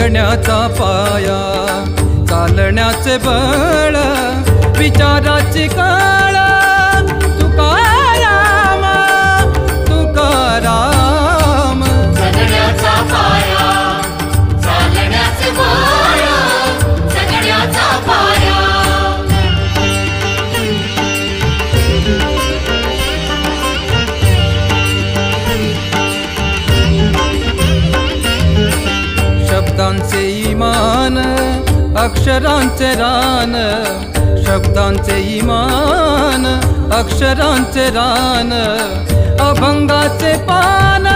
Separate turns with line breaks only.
जगण्याचा पाया, चालण्याचे बळ, विचाराची कळ, तुकाराम तुकाराम.
जगण्याचा पाया, चालण्याचे बळ, जगण्याचा पाया.
शब्दांचे इमान, अक्षरांचे रान, शब्दांचे इमान, अक्षरांचे रान, अभंगाचे पान,